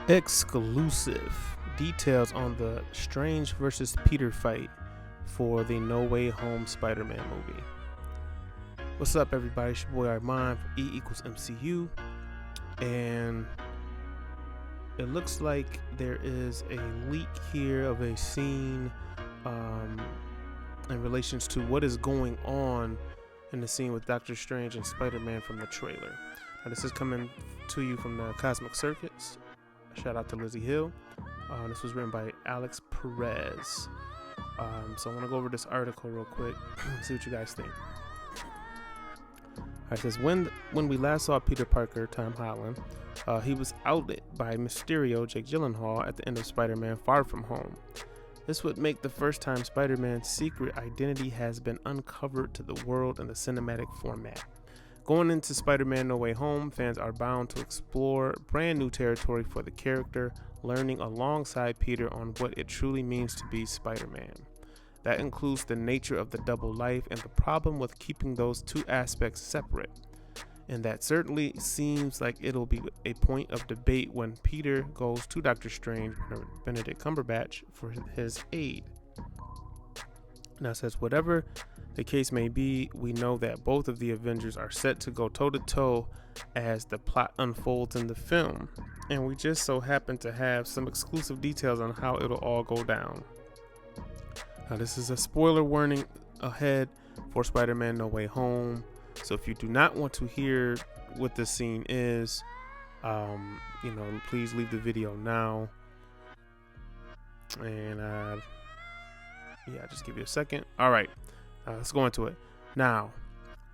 Exclusive details on the Strange versus Peter fight for the No Way Home Spider-Man movie. What's up, everybody? It's your boy Armand from E equals MCU, and it looks like there is a leak here of a scene in relations to what is going on in the scene with Doctor Strange and Spider-Man from the trailer. Now, this is coming to you from the Cosmic Circuits. Shout out to Lizzie Hill. This was written by Alex Perez. So I want to go over this article real quick, see what you guys think. It says, when we last saw Peter Parker, Tom Holland, he was outed by Mysterio, Jake Gyllenhaal, at the end of Spider-Man Far From Home. This would make the first time Spider-Man's secret identity has been uncovered to the world in the cinematic format. Going into Spider-Man No Way Home, fans are bound to explore brand new territory for the character, learning alongside Peter on what it truly means to be Spider-Man. That includes the nature of the double life and the problem with keeping those two aspects separate. And that certainly seems like it'll be a point of debate when Peter goes to Doctor Strange, Benedict Cumberbatch, for his aid. Now it says, whatever the case may be, we know that both of the Avengers are set to go toe-to-toe as the plot unfolds in the film, and we just so happen to have some exclusive details on how it'll all go down. Now, this is a spoiler warning ahead for Spider-Man No Way Home, so if you do not want to hear what this scene is, please leave the video now, and just give you a second. All right. Let's go into it. Now,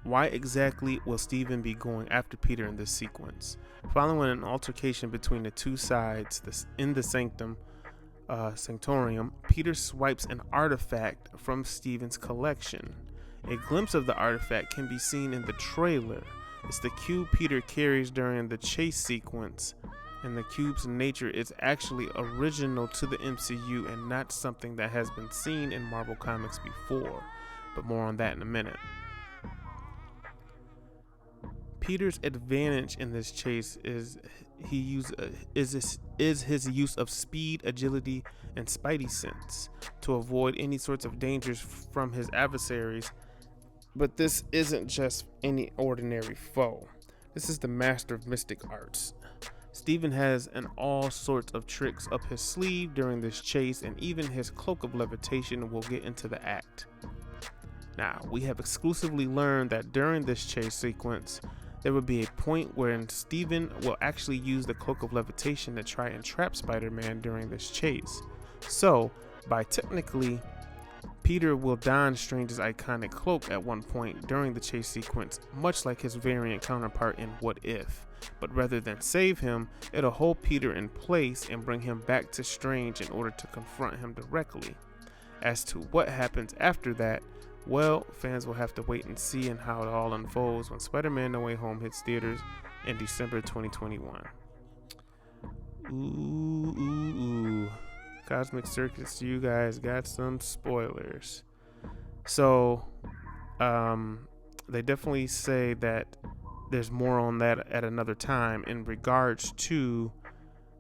why exactly will Stephen be going after Peter in this sequence? Following an altercation between the two sides in the Sanctorium, Peter swipes an artifact from Stephen's collection. A glimpse of the artifact can be seen in the trailer. It's the cube Peter carries during the chase sequence, and the cube's nature is actually original to the MCU and not something that has been seen in Marvel Comics before. But more on that in a minute. Peter's advantage in this chase is his use of speed, agility, and spidey sense to avoid any sorts of dangers from his adversaries. But this isn't just any ordinary foe. This is the master of mystic arts. Stephen has all sorts of tricks up his sleeve during this chase, and even his cloak of levitation will get into the act. Now, we have exclusively learned that during this chase sequence, there will be a point where Stephen will actually use the cloak of levitation to try and trap Spider-Man during this chase. So, by technically, Peter will don Strange's iconic cloak at one point during the chase sequence, much like his variant counterpart in What If. But rather than save him, it'll hold Peter in place and bring him back to Strange in order to confront him directly. As to what happens after that, well, fans will have to wait and see and how it all unfolds when Spider-Man No Way Home hits theaters in December 2021. Ooh. Cosmic Circuits, you guys got some spoilers. So, they definitely say that there's more on that at another time in regards to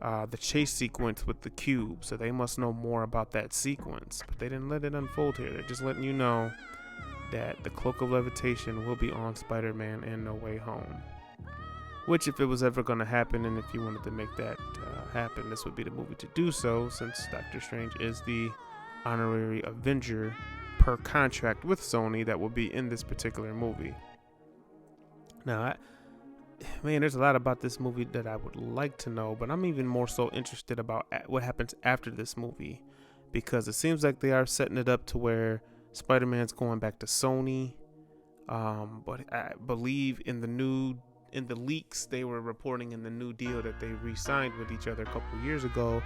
the chase sequence with the cube. So they must know more about that sequence, but they didn't let it unfold here. They're just letting you know that the cloak of levitation will be on Spider-Man in No Way Home, which, if it was ever going to happen, and if you wanted to make that happen, this would be the movie to do so, since Doctor Strange is the honorary Avenger per contract with Sony that will be in this particular movie. Now, there's a lot about this movie that I would like to know, but I'm even more so interested about what happens after this movie, because it seems like they are setting it up to where Spider-Man's going back to Sony, but I believe in the leaks they were reporting in the new deal that they re-signed with each other a couple years ago,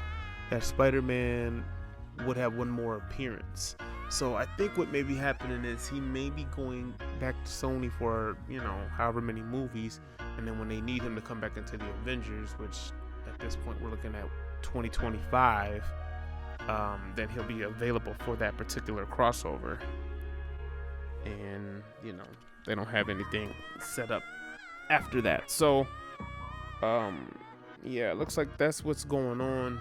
that Spider-Man would have one more appearance. So I think what may be happening is he may be going back to Sony for, however many movies, and then when they need him to come back into the Avengers, which at this point we're looking at 2025, then he'll be available for that particular crossover. And, they don't have anything set up after that. So, yeah, it looks like that's what's going on.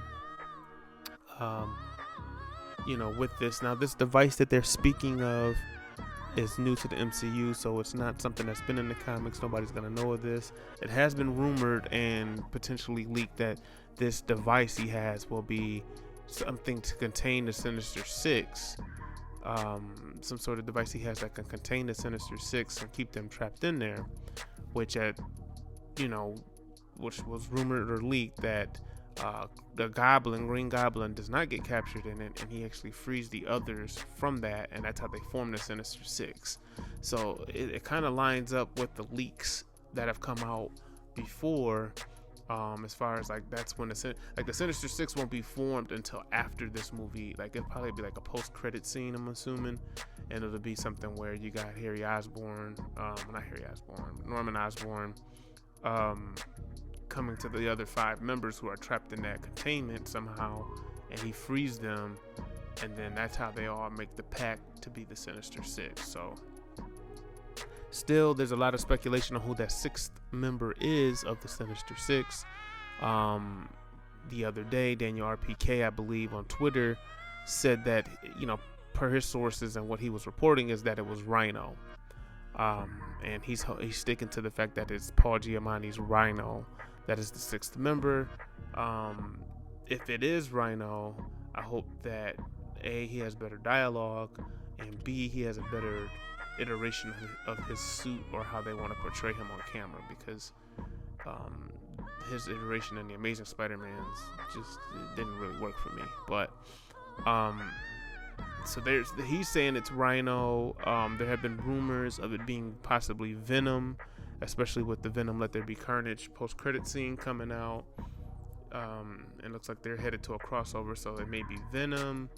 Um, with this now, this device that they're speaking of is new to the MCU, so it's not something that's been in the comics. Nobody's gonna know of this. It has been rumored and potentially leaked that this device he has will be something to contain the Sinister Six. Some sort of device he has that can contain the Sinister Six and keep them trapped in there. Which which was rumored or leaked that the Green Goblin, does not get captured in it, and he actually frees the others from that, and that's how they form the Sinister Six. So it kind of lines up with the leaks that have come out before, as far as like that's when the Sinister Six won't be formed until after this movie. Like it'll probably be like a post-credit scene, I'm assuming, and it'll be something where you got Norman Osborn, coming to the other 5 members who are trapped in that containment somehow, and he frees them, and then that's how they all make the pact to be the Sinister Six. So still, there's a lot of speculation on who that 6th member is of the Sinister Six. The other day, Daniel RPK, I believe, on Twitter said that, per his sources and what he was reporting, is that it was Rhino. And he's sticking to the fact that it's Paul Giamatti's Rhino that is the 6th member. If it is Rhino, I hope that A, he has better dialogue, and B, he has a better iteration of his suit or how they want to portray him on camera, because his iteration in the Amazing Spider-Man's just didn't really work for me. But so he's saying it's Rhino. There have been rumors of it being possibly Venom, especially with the Venom Let There Be Carnage post-credit scene coming out. It looks like they're headed to a crossover, so it may be Venom.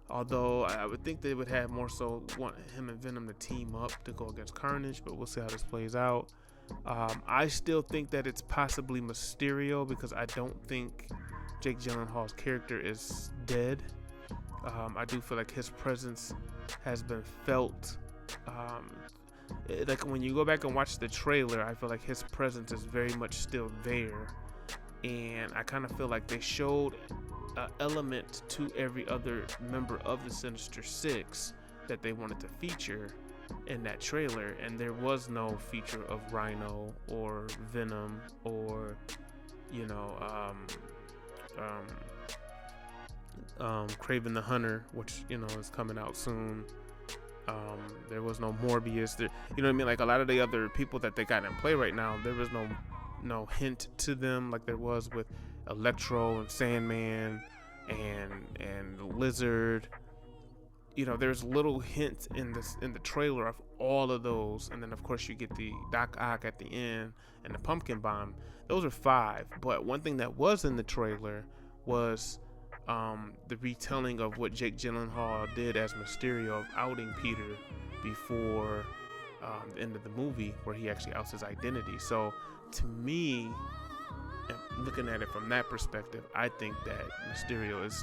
Although I would think they would have more so want him and Venom to team up to go against Carnage, but we'll see how this plays out. I still think that it's possibly Mysterio, because I don't think Jake Gyllenhaal's character is dead. I do feel like his presence has been felt. Like when you go back and watch the trailer, I feel like his presence is very much still there. And I kind of feel like they showed an element to every other member of the Sinister Six that they wanted to feature in that trailer, and there was no feature of Rhino or Venom or Kraven the Hunter, which is coming out soon. There was no Morbius. There, you know what I mean? Like a lot of the other people that they got in play right now, there was no hint to them like there was with Electro and Sandman and Lizard. There's little hints in the trailer of all of those, and then of course you get the Doc Ock at the end and the Pumpkin Bomb. Those are 5. But one thing that was in the trailer was the retelling of what Jake Gyllenhaal did as Mysterio, of outing Peter before the end of the movie, where he actually outs his identity. So to me, looking at it from that perspective, I think that Mysterio is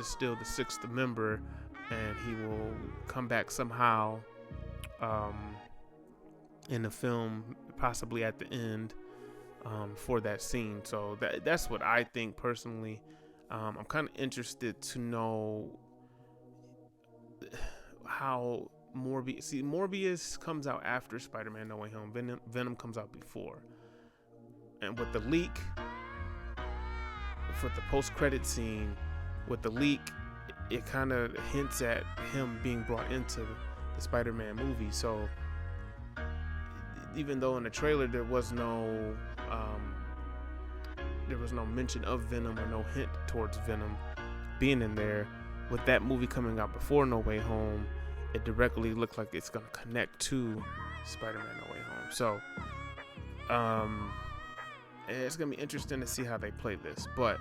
still the 6th member, and he will come back somehow in the film, possibly at the end, for that scene. So that's what I think personally. I'm kind of interested to know how Morbius comes out after Spider-Man No Way Home. Venom comes out before. And with the leak, for the post-credit scene, it kind of hints at him being brought into the Spider-Man movie. So even though in the trailer there was no mention of Venom or no hint towards Venom being in there, with that movie coming out before No Way Home, it directly looked like it's going to connect to Spider-Man No Way Home. So it's going to be interesting to see how they play this. But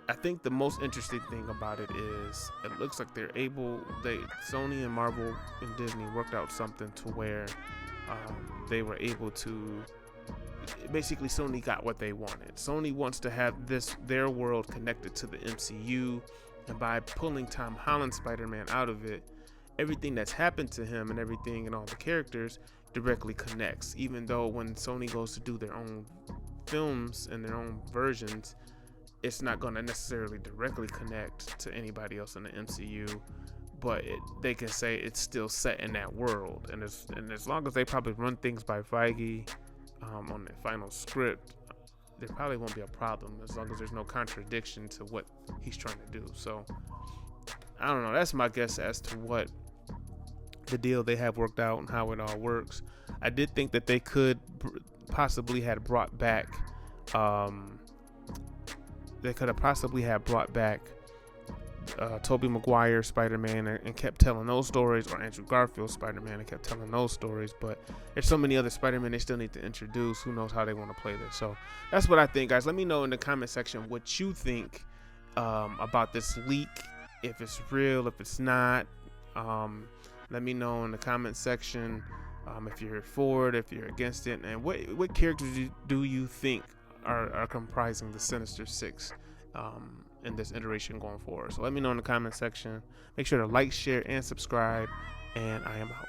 I think the most interesting thing about it is it looks like Sony and Marvel and Disney worked out something to where they were able to, basically Sony got what they wanted. Sony wants to have their world connected to the MCU, and by pulling Tom Holland's Spider-Man out of it, everything that's happened to him and everything and all the characters directly connects. Even though when Sony goes to do their own films and their own versions, it's not going to necessarily directly connect to anybody else in the MCU, but they can say it's still set in that world. And as long as they probably run things by Feige on the final script, there probably won't be a problem, as long as there's no contradiction to what he's trying to do. So I don't know. That's my guess as to what the deal they have worked out and how it all works. I did think that they could possibly had brought back Tobey Maguire Spider-Man and kept telling those stories, or Andrew Garfield Spider-Man and kept telling those stories. But there's so many other Spider-Man they still need to introduce. Who knows how they want to play this? So that's what I think, guys. Let me know in the comment section what you think about this leak, if it's real, if it's not. Let me know in the comment section if you're for it, if you're against it, and what characters do you think are comprising the Sinister Six in this iteration going forward. So let me know in the comment section. Make sure to like, share, and subscribe, and I am out.